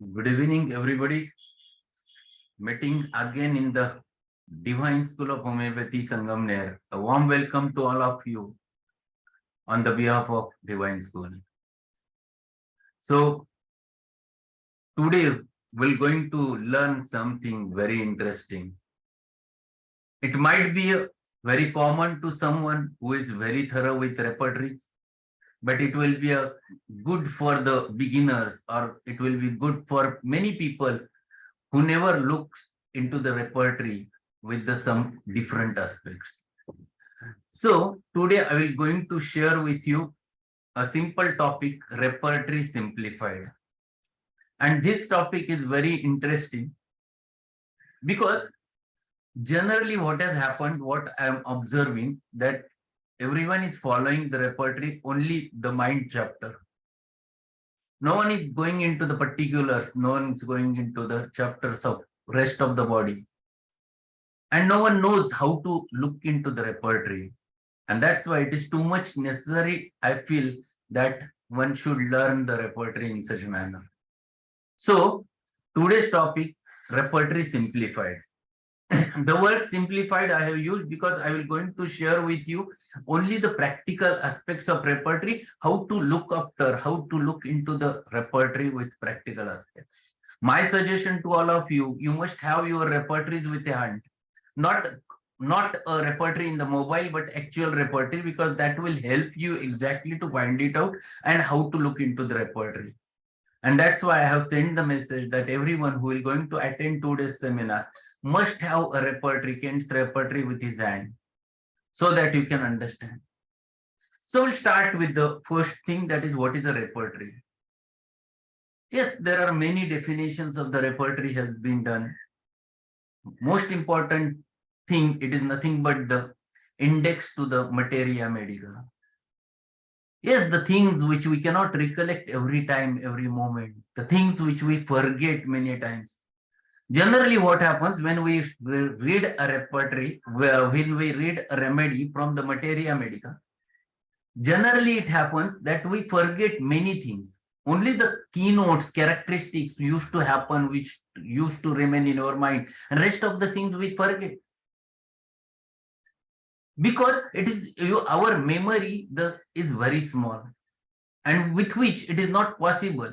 Good evening, everybody. Meeting again in the Divine School of Homoeopathy, Sangamner. A warm welcome to all of you on the behalf of Divine School. So today we're going to learn something very interesting. It might be very common to someone who is very thorough with repertories, but it will be good for the beginners, or it will be good for many people who never looks into the repertory with some different aspects. So today I will going to share with you a simple topic, Repertory Simplified. And this topic is very interesting because generally what has happened, what I am observing, that everyone is following the repertory, only the mind chapter. No one is going into the particulars, no one is going into the chapters of rest of the body. And no one knows how to look into the repertory. And that's why it is too much necessary, I feel, that one should learn the repertory in such a manner. So today's topic, Repertory Simplified. The word simplified I have used because I will going to share with you only the practical aspects of repertory, how to look after, how to look into the repertory with practical aspects. My suggestion to all of you, you must have your repertories with a hand, not a repertory in the mobile, but actual repertory, because that will help you exactly to find it out and how to look into the repertory. And that's why I have sent the message that everyone who is going to attend today's seminar must have a repertory, Kent's repertory with his hand, so that you can understand. So we'll start with the first thing, that is, what is a repertory? Yes, there are many definitions of the repertory has been done. Most important thing, it is nothing but the index to the materia medica. Yes, the things which we cannot recollect every time, every moment, the things which we forget many times. Generally, what happens when we read a repertory, when we read a remedy from the materia medica, generally it happens that we forget many things. Only the keynotes, characteristics used to happen, which used to remain in our mind, and rest of the things we forget. Because it is our memory is very small, and with which it is not possible.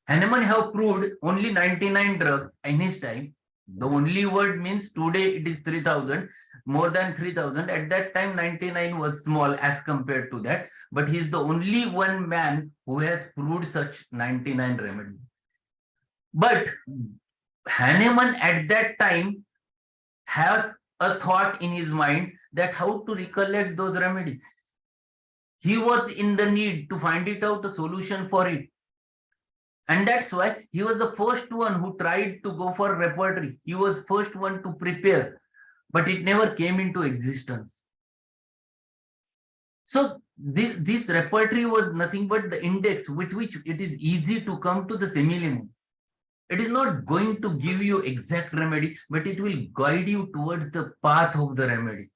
Hahnemann have proved only 99 drugs in his time. The only word means today it is 3000, more than 3000. At that time 99 was small as compared to that, but he is the only one man who has proved such 99 remedies. But Hahnemann at that time has a thought in his mind that how to recollect those remedies. He was in the need to find it out, a solution for it. And that's why he was the first one who tried to go for repertory. He was first one to prepare, but it never came into existence. So this repertory was nothing but the index with which it is easy to come to the semilimum. It is not going to give you exact remedy, but it will guide you towards the path of the remedy.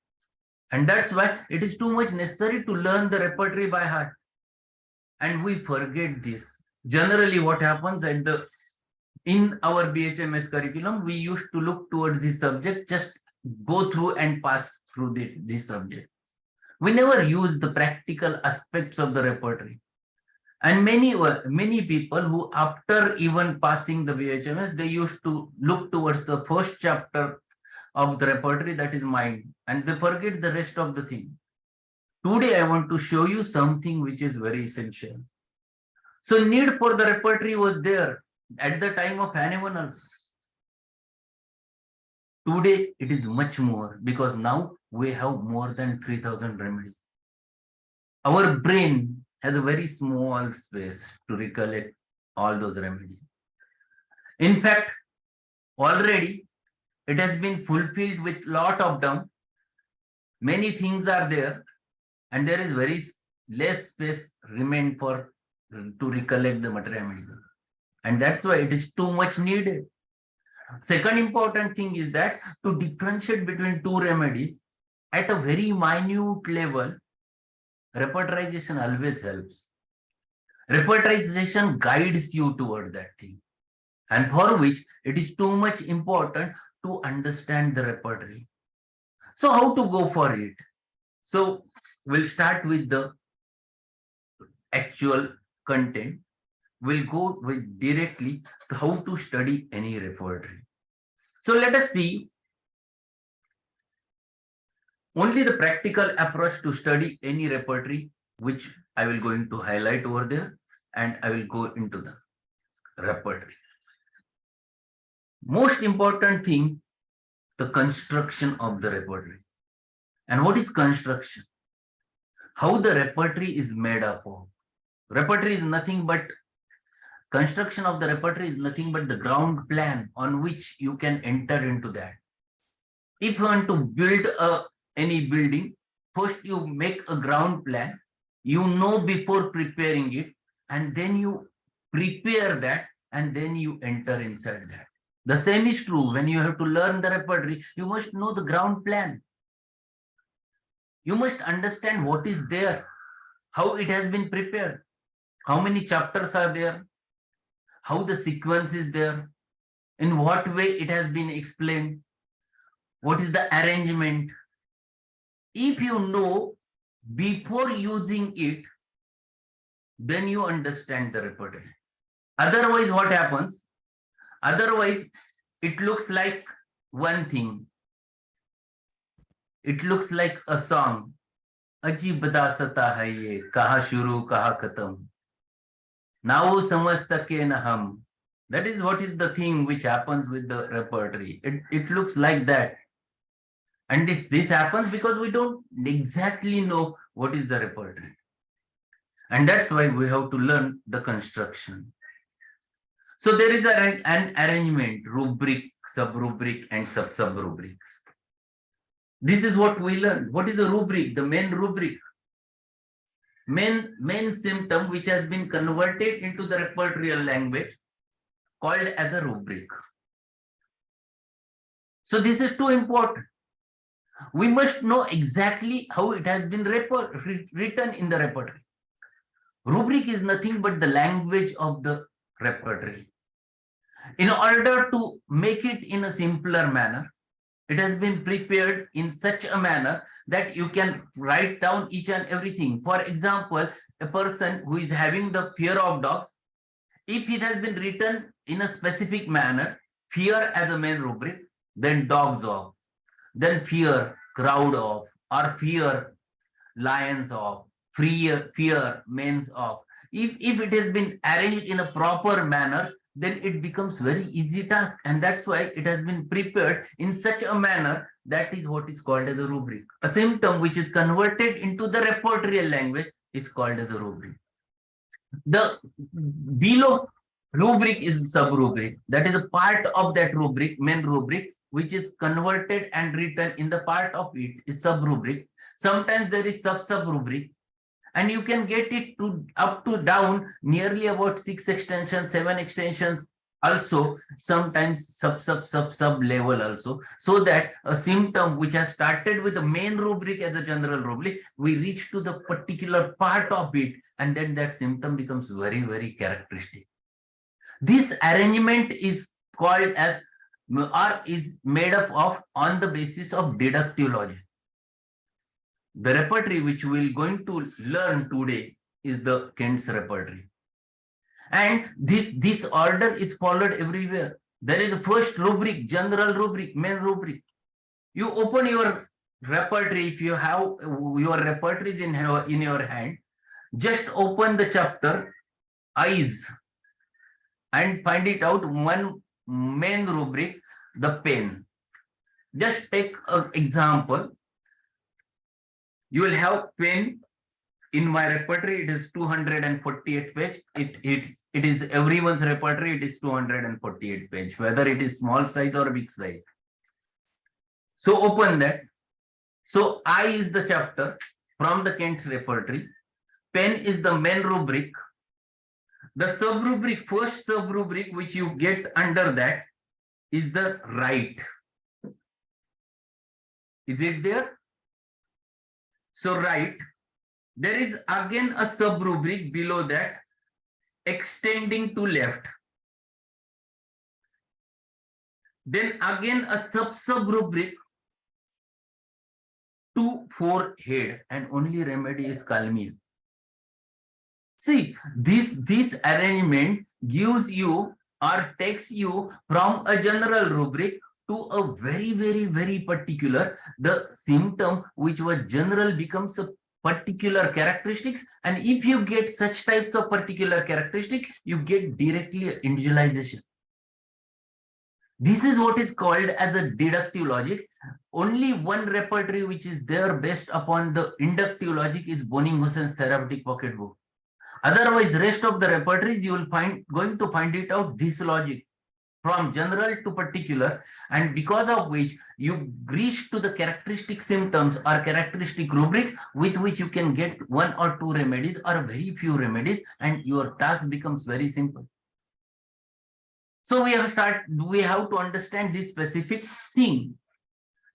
And that's why it is too much necessary to learn the repertory by heart. And we forget this. Generally, what happens in our BHMS curriculum, we used to look towards this subject, just go through and pass through this subject. We never use the practical aspects of the repertory. And many people who, after even passing the BHMS, they used to look towards the first chapter of the repertory, that is mind, and they forget the rest of the thing. Today, I want to show you something which is very essential. So need for the repertory was there at the time of Hahnemann also. Today, it is much more, because now we have more than 3000 remedies. Our brain has a very small space to recollect all those remedies. In fact, already it has been fulfilled with lot of them. Many things are there, and there is very less space remain for to recollect the materia medica. And that's why it is too much needed. Second important thing is that to differentiate between two remedies at a very minute level, repertorization always helps. Repertorization guides you toward that thing. and for which it is too much important to understand the repertory. So how to go for it? So we'll start with the actual content. We'll go with directly to how to study any repertory. So let us see only the practical approach to study any repertory, which I will going to highlight over there, and I will go into the repertory. Most important thing, the construction of the repertory. And what is construction? How the repertory is made up of. Repertory is nothing but construction of the repertory is nothing but the ground plan on which you can enter into that. If you want to build any building, first you make a ground plan, you know before preparing it, and then you prepare that, and then you enter inside that. The same is true when you have to learn the repertory, you must know the ground plan. You must understand what is there, how it has been prepared, how many chapters are there, how the sequence is there, in what way it has been explained, what is the arrangement. If you know before using it, then you understand the repertory. Otherwise, what happens? Otherwise, it looks like one thing. It looks like a song. अजीब बता सता है ये कहाँ शुरू कहाँ खत्म ना वो समझ सके न हम. That is what is the thing which happens with the repertory. It looks like that. And this happens because we don't exactly know what is the repertory. And that's why we have to learn the construction. So there is an arrangement, rubric, sub-rubric, and sub-sub-rubrics. This is what we learn. What is the rubric? The main rubric. Main symptom which has been converted into the repertorial language called as a rubric. So this is too important. We must know exactly how it has been written in the repertory. Rubric is nothing but the language of the repertory. In order to make it in a simpler manner, it has been prepared in such a manner that you can write down each and everything. For example, a person who is having the fear of dogs, if it has been written in a specific manner, fear as a main rubric, then dogs off, then fear, crowd off, or fear, lions off, fear, men's off. If it has been arranged in a proper manner, then it becomes very easy task, and that's why it has been prepared in such a manner. That is what is called as a rubric. A symptom which is converted into the repertorial language is called as a rubric. The below rubric is sub-rubric. That is a part of that rubric, main rubric, which is converted and written in the part of it is sub-rubric. Sometimes there is sub-sub-rubric, and you can get it to up to down nearly about 6 extensions, 7 extensions also, sometimes sub level also, so that a symptom which has started with the main rubric as a general rubric, we reach to the particular part of it, and then that symptom becomes very, very characteristic. This arrangement is called as, or is made up of on the basis of deductive logic. The repertory which we are going to learn today is the Kent's repertory. And this order is followed everywhere. There is a first rubric, general rubric, main rubric. You open your repertory, if you have your repertories in your hand, just open the chapter eyes and find it out one main rubric, the pen. Just take an example. You will have pen. In my repertory, it is 248 page. It is everyone's repertory. It is 248 page, whether it is small size or big size. So open that. So I is the chapter from the Kent's repertory. Pen is the main rubric. The sub rubric, first sub rubric which you get under that is the right. Is it there? So right. There is again a sub rubric below that, extending to left. Then again a sub rubric to 4 head, and only remedy is Kalmiya. See, this arrangement gives you or takes you from a general rubric to a very particular. The symptom which was general becomes a particular characteristics, and if you get such types of particular characteristic, you get directly individualization. This is what is called as a deductive logic. Only one repertory which is there based upon the inductive logic is Bonning-Hussein's therapeutic pocketbook. Otherwise, rest of the repertories you will going to find it out this logic from general to particular, and because of which you reach to the characteristic symptoms or characteristic rubric with which you can get one or two remedies or very few remedies, and your task becomes very simple. So we have to understand this specific thing.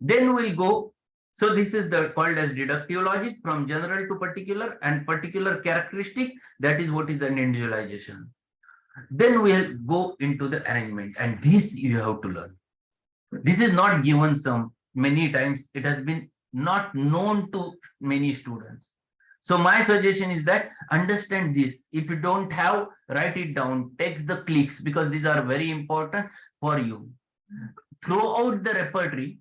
Then we'll go. So this is the called as deductive logic from general to particular, and particular characteristic, that is what is an individualization. Then we'll go into the arrangement, and this you have to learn. This is not given some many times. It has been not known to many students. So my suggestion is that understand this. If you don't have, write it down, take the clicks, because these are very important for you. Throughout the repertory,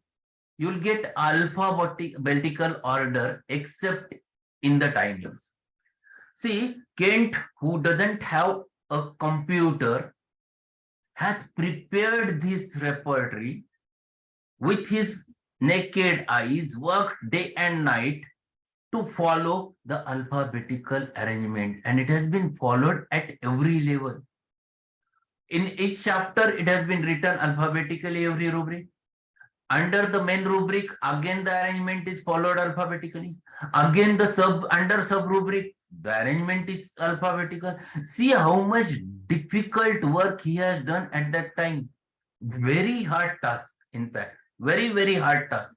you'll get alphabetical order except in the timings. See, Kent, who doesn't have a computer, has prepared this repertory with his naked eyes, worked day and night to follow the alphabetical arrangement, and it has been followed at every level. In each chapter, it has been written alphabetically, every rubric. Under the main rubric, again the arrangement is followed alphabetically. Again the under sub rubric, the arrangement is alphabetical. See how much difficult work he has done at that time. Very hard task, in fact, very hard task.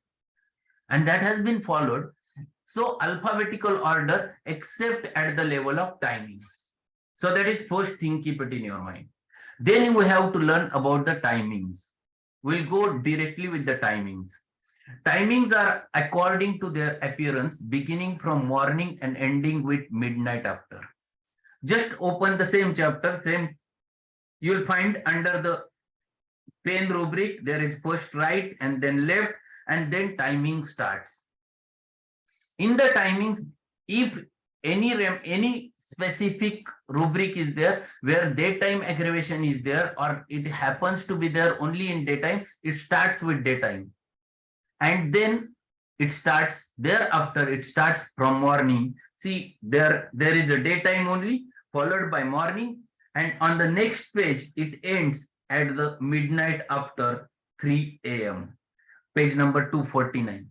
And that has been followed. So alphabetical order except at the level of timing. So that is first thing, keep it in your mind. Then we have to learn about the timings. We'll go directly with the timings. Timings are according to their appearance, beginning from morning and ending with midnight after. Just open the same chapter, you'll find under the pen rubric, there is first right and then left, and then timing starts. In the timings, if any specific rubric is there where daytime aggravation is there, or it happens to be there only in daytime, it starts with daytime. And then it starts thereafter, it starts from morning. See, there is a daytime only, followed by morning, and on the next page, it ends at the midnight after 3 a.m. Page number 249.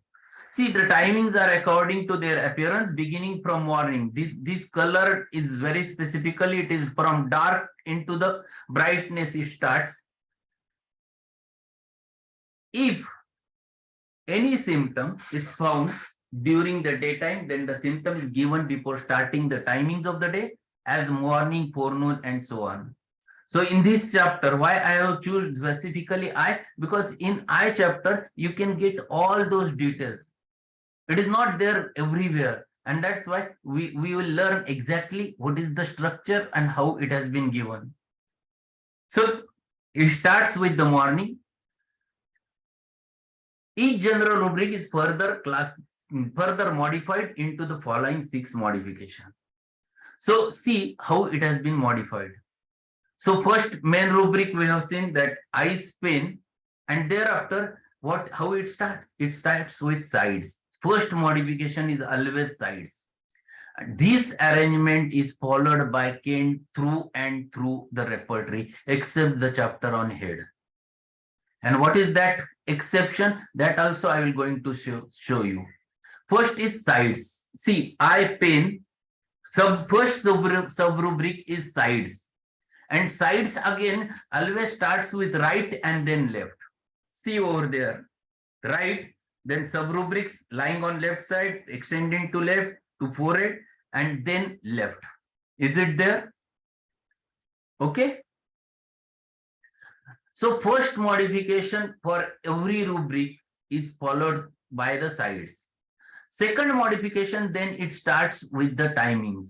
See, the timings are according to their appearance, beginning from morning. This color is very specifically, it is from dark into the brightness it starts. If any symptom is found during the daytime, then the symptom is given before starting the timings of the day as morning, forenoon, and so on. So in this chapter, why I have chosen specifically I? Because in I chapter, you can get all those details. It is not there everywhere. And that's why we will learn exactly what is the structure and how it has been given. So it starts with the morning. Each general rubric is further modified into the following 6 modifications. So see how it has been modified. So first main rubric we have seen that eyes pain, and thereafter how it starts? It starts with sides. First modification is always sides. This arrangement is followed by Kent through and through the repertory, except the chapter on head. And what is that exception? That also I will going to show you. First is sides. See, eye pain. First sub rubric is sides. And sides again always starts with right and then left. See over there. Right, then sub rubrics lying on left side, extending to left to forehead, and then left. Is it there? Okay. So first modification for every rubric is followed by the sides. Second modification, then it starts with the timings.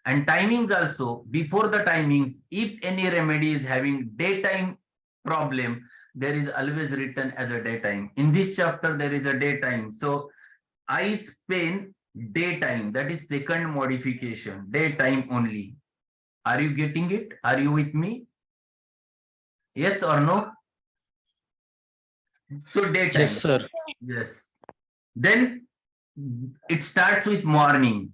And timings also, before the timings, if any remedy is having daytime problem, there is always written as a daytime. In this chapter, there is a daytime. So eyes pain, daytime, that is second modification, daytime only. Are you getting it? Are you with me? Yes or no? So Yes, daytime. sir. Yes. Then it starts with morning.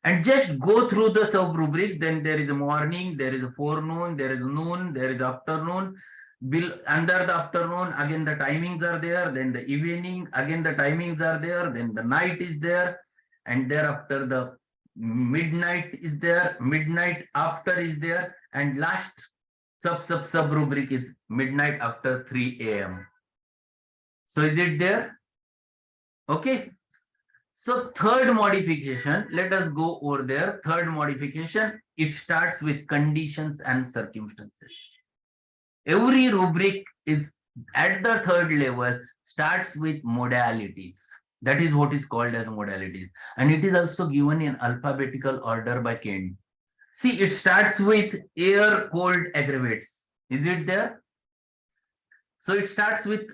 And just go through the sub rubrics. Then there is a morning, there is a forenoon, there is noon, there is afternoon. Under the afternoon, again the timings are there. Then the evening, again the timings are there. Then the night is there. And thereafter the midnight is there. Midnight after is there. And last sub rubric is midnight after 3 a.m. So is it there? Okay. So third modification, let us go over there. Third modification, it starts with conditions and circumstances. Every rubric is at the third level starts with modalities. That is what is called as modalities. And it is also given in alphabetical order by Kent. See, it starts with air, cold, aggravates. Is it there? So it starts with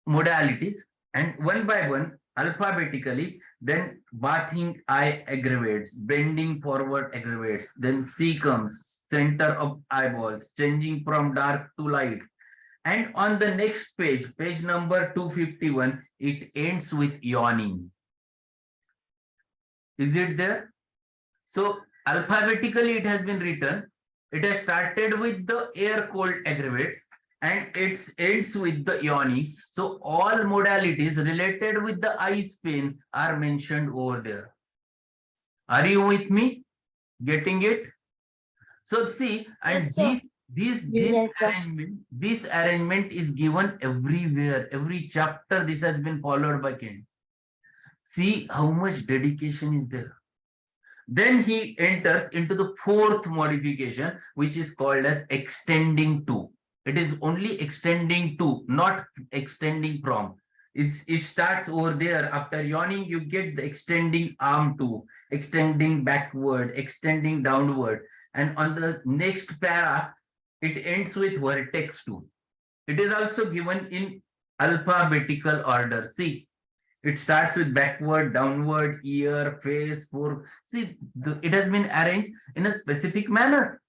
modalities, and one by one alphabetically, then bathing eye aggravates, bending forward aggravates, then C comes, center of eyeballs, changing from dark to light. And on the next page, page number 251, it ends with yawning. Is it there? So alphabetically it has been written. It has started with the air cold aggravates and it ends with the yawning. So all modalities related with the eyes pain are mentioned over there. Are you with me? Getting it? So see, and Yes, sir. Yes, sir. this arrangement is given everywhere. Every chapter this has been followed by Kent. See how much dedication is there. Then he enters into the fourth modification, which is called as extending to. It is only extending to, not extending from. It starts over there. After yawning, you get the extending arm to, extending backward, extending downward. And on the next para, it ends with vertex 2. It is also given in alphabetical order. See, it starts with backward, downward, ear, face, fork. See, it has been arranged in a specific manner.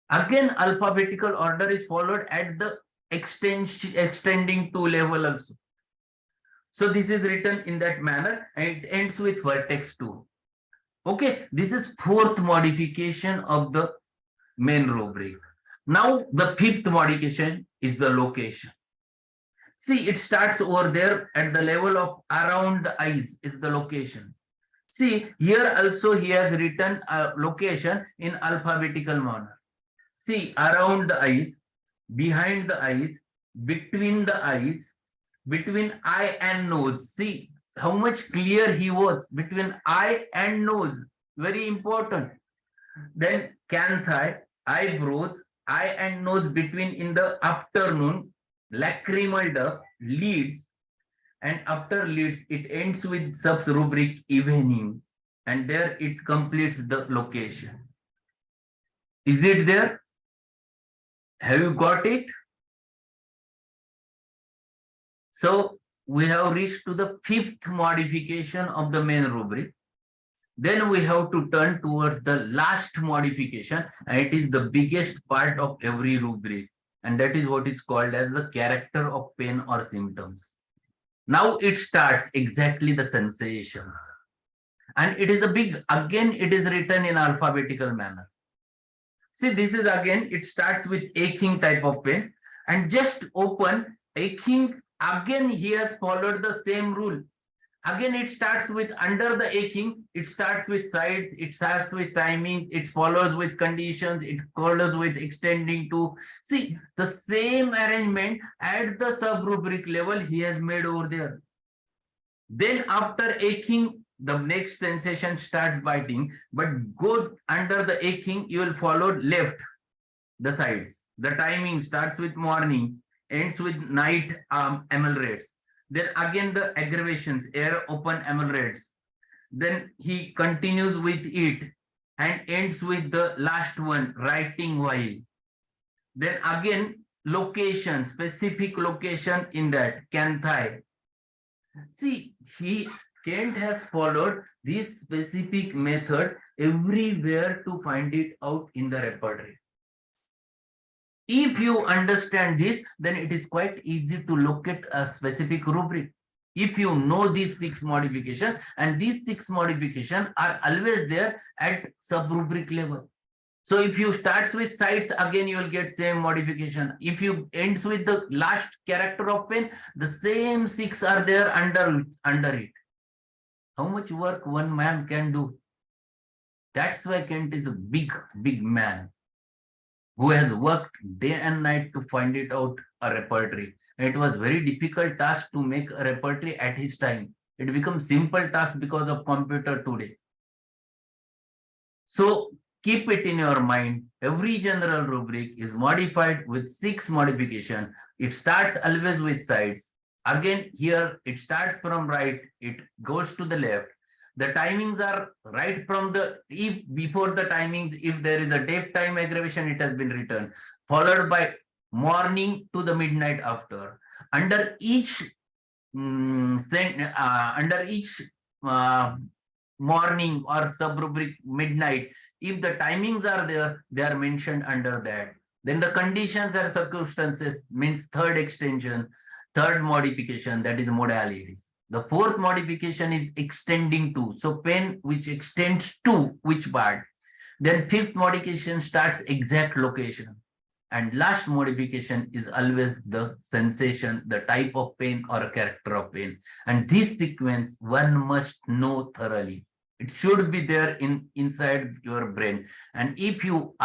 Again, alphabetical order is followed at the extending to level also. So this is written in that manner and it ends with vertex 2. Okay, this is fourth modification of the main rubric. Now the fifth modification is the location. See, it starts over there at the level of around the eyes is the location. See, here also he has written a location in alphabetical manner. See, around the eyes, behind the eyes, between eye and nose. See how much clear he was between eye and nose. Very important. Then canthi, eyebrows, eye and nose between in the afternoon, lacrimal duct, leads, and after leads it ends with sub rubric evening, and there it completes the location. Is it there? Have you got it? So we have reached to the fifth modification of the main rubric. Then we have to turn towards the last modification, and it is the biggest part of every rubric, and that is what is called as the character of pain or symptoms. Now it starts exactly the sensations, and it is a big, again it is written in alphabetical manner. See, this is again, it starts with aching type of pain, and just open aching. Again he has followed the same rule. Again, it starts with under the aching, it starts with sides, it starts with timing, it follows with conditions, it follows with extending to. See, the same arrangement at the sub-rubric level he has made over there. Then after aching, the next sensation starts biting, but go under the aching, you will follow left, the sides. The timing starts with morning, ends with night ML rates. Then again the aggravations, air open ML rates. Then he continues with it and ends with the last one, writing while. Then again, location, specific location in that, Kanthai. See, Kent has followed this specific method everywhere to find it out in the repertory. If you understand this, then it is quite easy to locate a specific rubric. If you know these 6 modifications, and these 6 modifications are always there at sub-rubric level. So if you starts with sides, again you will get same modification. If you ends with the last character of pen, the same 6 are there under it. How much work one man can do? That's why Kent is a big man who has worked day and night to find it out a repertory. It was very difficult task to make a repertory at his time. It becomes simple task because of computer today. So keep it in your mind. Every general rubric is modified with 6 modification. It starts always with sides. Again, here it starts from right, it goes to the left. The timings are right from the, if before the timings, if there is a daytime aggravation, it has been written, followed by morning to the midnight after. Under each under each uh, morning or sub-rubric midnight, if the timings are there, they are mentioned under that. Then the conditions or circumstances means third extension, third modification, that is modalities. The fourth modification is extending to. So pen which extends to which part. Then fifth modification starts exact location. And last modification is always the sensation, the type of pain or a character of pain. And this sequence one must know thoroughly. It should be there inside your brain. And if you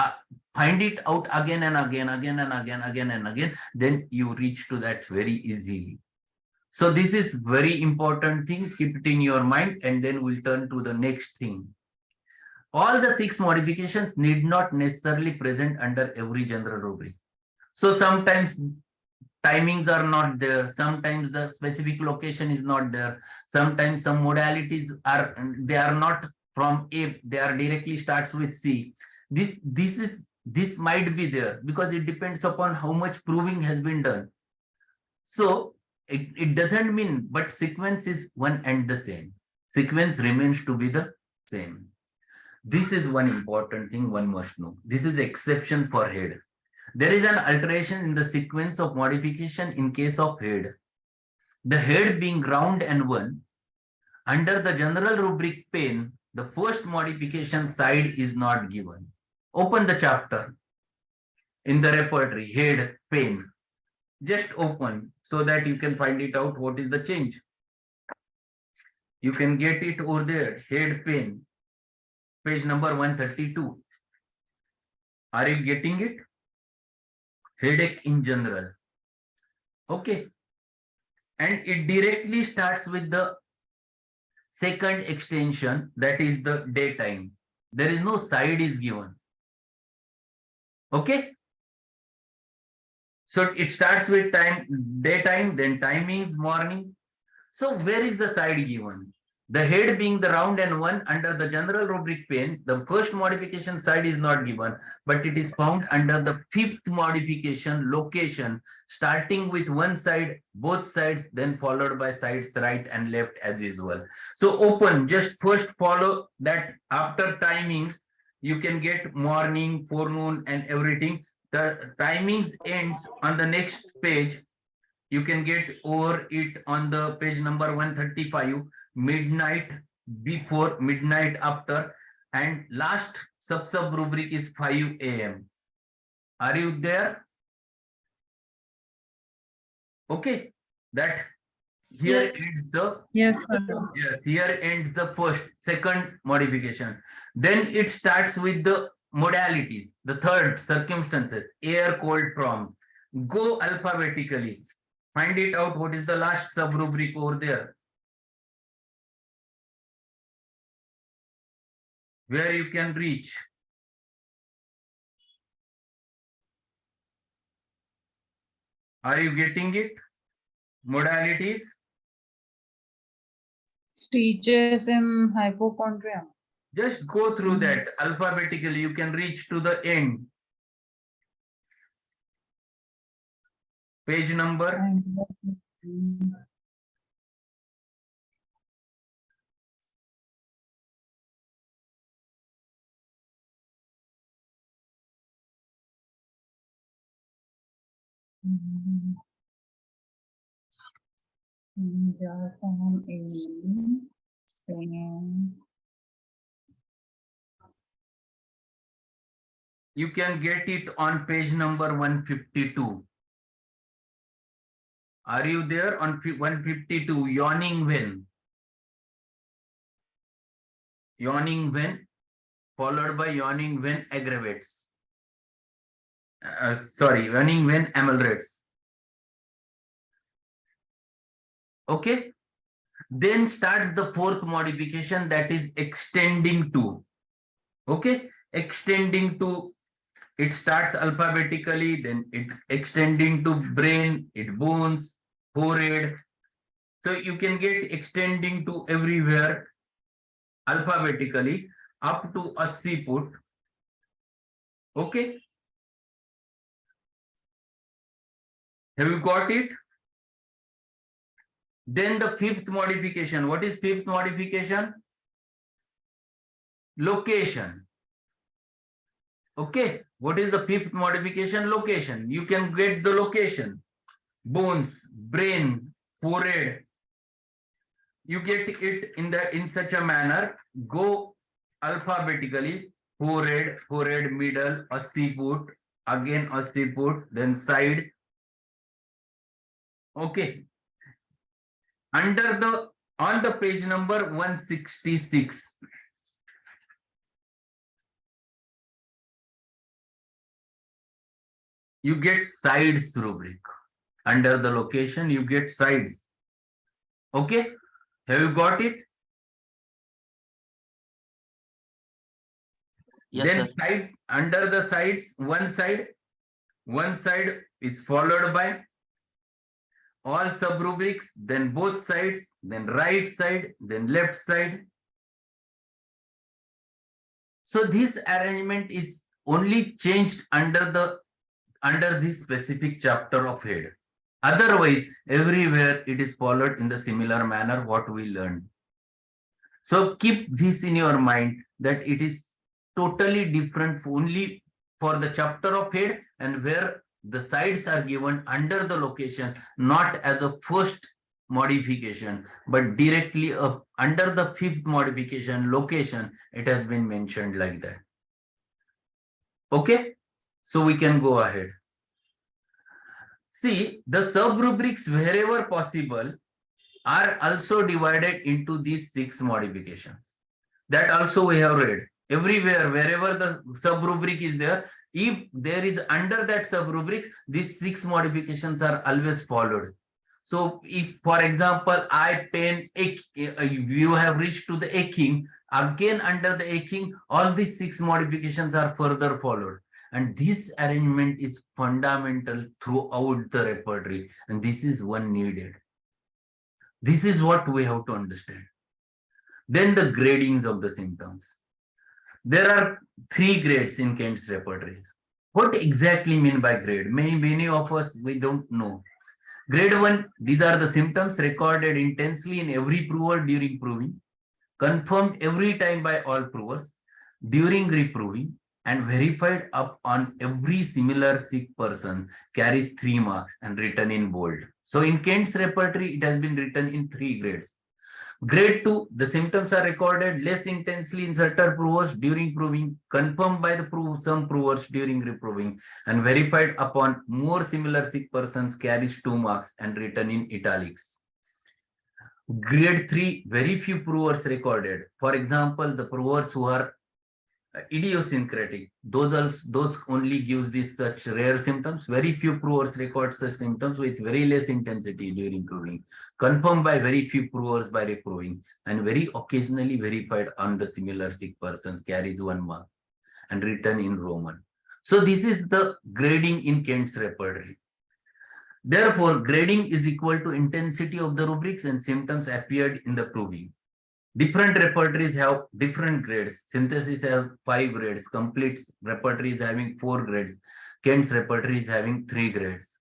find it out again and again, then you reach to that very easily. So this is very important thing. Keep it in your mind, and then we'll turn to the next thing. All the 6 modifications need not necessarily present under every general rubric. So sometimes timings are not there, sometimes the specific location is not there, sometimes some modalities are, they are not from A, they are directly starts with C. This might be there because it depends upon how much proving has been done. So it doesn't mean, but sequence is one and the same. Sequence remains to be the same. This is one important thing one must know. This is the exception for head. There is an alteration in the sequence of modification in case of head. The head being round and one, under the general rubric pen, the first modification side is not given. Open the chapter in the repertory, head, pen. Just open so that you can find it out what is the change. You can get it over there, head, pen, page number 132. Are you getting it? Headache in general. Okay. And it directly starts with the second extension, that is the daytime. There is no side is given. Okay. So it starts with time, daytime, then timings, morning. So where is the side given? The head being the round and one under the general rubric pen, the first modification side is not given, but it is found under the fifth modification location, starting with one side, both sides, then followed by sides right and left as usual. So open, just first follow that after timings, you can get morning, forenoon and everything. The timings ends on the next page. You can get over it on the page number 135, midnight, before, midnight, after, and last sub rubric is 5 a.m. Are you there? Okay, that here ends the, yes, sir. yes, here ends the second modification. Then it starts with the modalities, the third, circumstances, air, cold, prompt. Go alphabetically. Find it out what is the last sub rubric over there, where you can reach. Are you getting it? Modalities? Stages in hypochondria. Just go through that alphabetically. You can reach to the end. Page number. You can get it on page number 152. Are you there on 152? Yawning vein. Yawning vein followed by yawning vein aggravates. Yawning vein ameliorates. Okay. Then starts the fourth modification, that is extending to. Okay. Extending to, it starts alphabetically, then it extending to brain, it bones, forehead. So you can get extending to everywhere alphabetically up to 80 foot. Okay. Have you got it? Then the fifth modification. What is fifth modification? Location. Okay. What is the fifth modification? Location. You can get the location. Bones, brain, forehead. You get it in such a manner. Go alphabetically. Forehead, middle, 80 foot, again 80 foot, then side. Okay. On the page number 166. You get sides rubric. Under the location, you get sides. Okay. Have you got it? Yes, then sir. Side, under the sides, one side is followed by all sub rubrics, then both sides, then right side, then left side. So this arrangement is only changed under this specific chapter of head. Otherwise, everywhere it is followed in the similar manner what we learned. So keep this in your mind that it is totally different only for the chapter of head, and where the sides are given under the location, not as a first modification, but directly under the fifth modification, location, it has been mentioned like that. Okay, so we can go ahead. See, the sub-rubrics wherever possible are also divided into these 6 modifications. That also we have read. Everywhere, wherever the sub-rubric is there, if there is under that sub-rubrics, these 6 modifications are always followed. So if, for example, I pain, you have reached to the aching, again under the aching, all these 6 modifications are further followed. And this arrangement is fundamental throughout the repertory, and this is one needed. This is what we have to understand. Then the gradings of the symptoms. There are 3 grades in Kent's repertories. What exactly mean by grade? Many of us, we don't know. Grade 1, these are the symptoms recorded intensely in every prover during proving, confirmed every time by all provers during reproving, and verified up on every similar sick person, carries 3 marks and written in bold. So in Kent's repertory, it has been written in 3 grades. Grade 2, the symptoms are recorded less intensely in certain provers during proving, confirmed by some provers during reproving, and verified upon more similar sick persons, carries 2 marks and written in italics. Grade 3, very few provers recorded. For example, the provers who are idiosyncratic, those only gives these such rare symptoms. Very few provers record such symptoms with very less intensity during proving, confirmed by very few provers by reproving, and very occasionally verified on the similar sick persons, carries 1 mark and written in Roman. So this is the grading in Kent's repertory. Therefore, grading is equal to intensity of the rubrics and symptoms appeared in the proving. Different repertories have different grades. Synthesis have 5 grades. Complete repertory is having 4 grades. Kent's repertory is having 3 grades.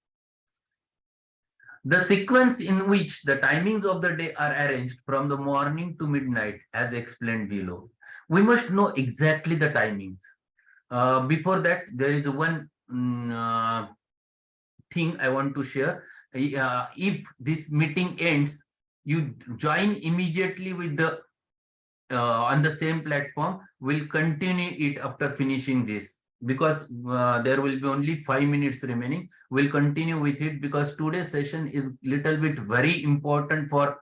The sequence in which the timings of the day are arranged from the morning to midnight, as explained below. We must know exactly the timings. Before that, there is one thing I want to share. If this meeting ends, you join immediately with the on the same platform. We'll continue it after finishing this because there will be only 5 minutes remaining. We'll continue with it because today's session is little bit very important for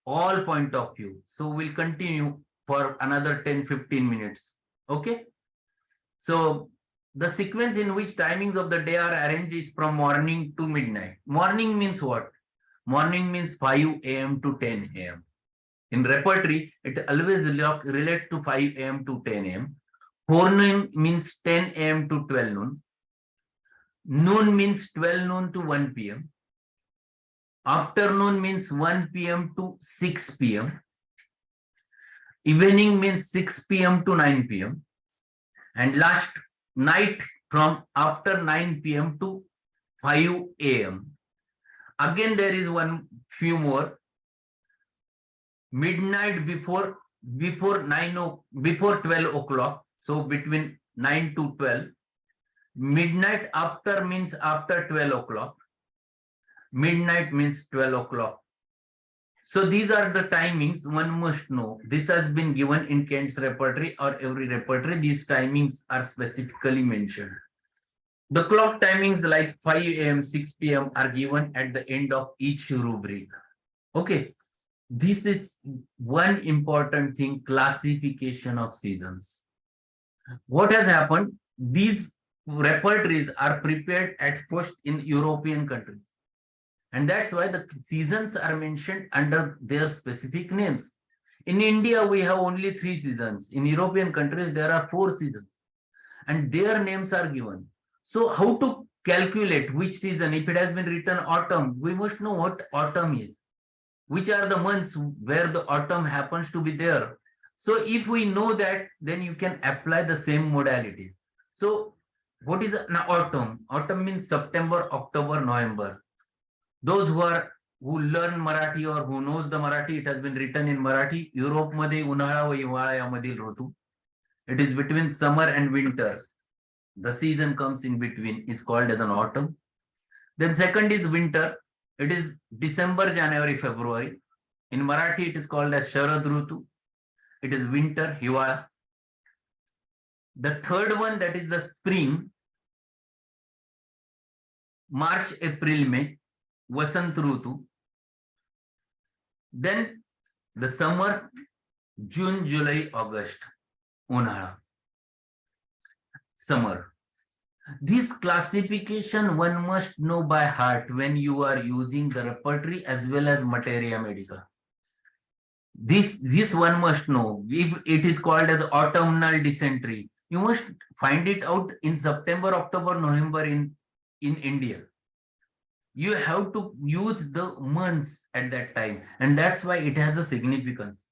all point of view. So we'll continue for another 10-15 minutes. Okay. So the sequence in which timings of the day are arranged is from morning to midnight. Morning means what? Morning means 5 a.m. to 10 a.m. In repertory, it always relate to 5 a.m. to 10 a.m. Forenoon means 10 a.m. to 12 noon. Noon means 12 noon to 1 p.m. Afternoon means 1 p.m. to 6 p.m. Evening means 6 p.m. to 9 p.m. And last night from after 9 p.m. to 5 a.m. Again, there is one few more. Midnight before 12 o'clock. So between 9 to 12. Midnight after means after 12 o'clock. Midnight means 12 o'clock. So these are the timings one must know. This has been given in Kent's repertory or every repertory. These timings are specifically mentioned. The clock timings like 5 a.m., 6 p.m. are given at the end of each rubric. Okay. This is one important thing, classification of seasons. What has happened? These repertories are prepared at first in European countries. And that's why the seasons are mentioned under their specific names. In India, we have only 3 seasons. In European countries, there are 4 seasons. And their names are given. So how to calculate which season? If it has been written autumn, we must know what autumn is. Which are the months where the autumn happens to be there. So if we know that, then you can apply the same modalities. So what is an autumn? Autumn means September, October, November. Those who learn Marathi or who knows the Marathi, it has been written in Marathi. Europe मध्ये उन्हाळा व हिवाळा यामधील ऋतू. It is between summer and winter. The season comes in between is called as an autumn. Then second is winter. It is December, January, February. In Marathi, it is called as Sharad Rutu. It is winter, Hiwala. The third one, that is the spring, March, April, May, Vasant Rutu. Then the summer, June, July, August, Unhala. Summer. This classification one must know by heart when you are using the repertory as well as materia medica. This one must know. If it is called as autumnal dysentery, you must find it out in September, October, November in India. You have to use the months at that time, and that's why it has a significance.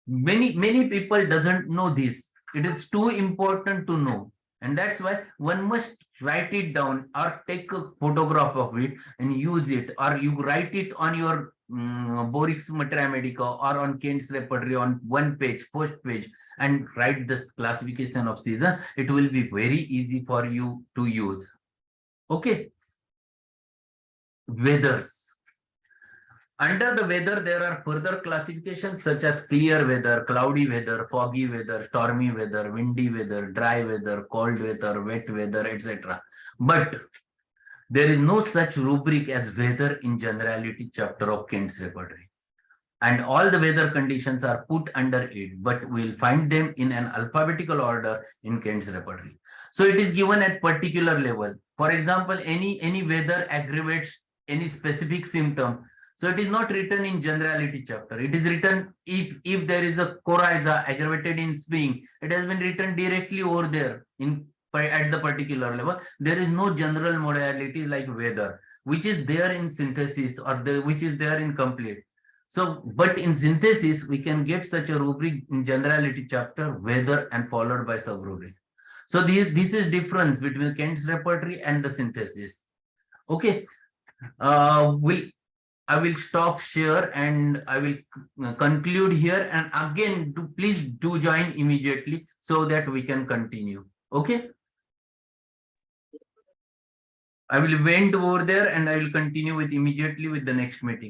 Many people doesn't know this. It is too important to know. And that's why one must write it down or take a photograph of it and use it, or you write it on your Borix Materia Medica or on Kent's repertory on one page, first page, and write this classification of season. It will be very easy for you to use. Okay. Weathers. Under the weather, there are further classifications such as clear weather, cloudy weather, foggy weather, stormy weather, windy weather, dry weather, cold weather, wet weather, etc. But there is no such rubric as weather in generality chapter of Kent's repertory. And all the weather conditions are put under it, but we'll find them in an alphabetical order in Kent's repertory. So it is given at particular level. For example, any weather aggravates any specific symptom. So it is not written in generality chapter. It is written if there is a coryza aggravated in spring, it has been written directly over there at the particular level. There is no general modality like weather. which is there in synthesis or which is there in complete. So, but in synthesis, we can get such a rubric in generality chapter, whether and followed by sub-rubric. So this is difference between Kent's repertory and the synthesis. Okay, I will stop share and I will conclude here. And again, please do join immediately so that we can continue. Okay. I will went over there and I will continue with immediately with the next meeting.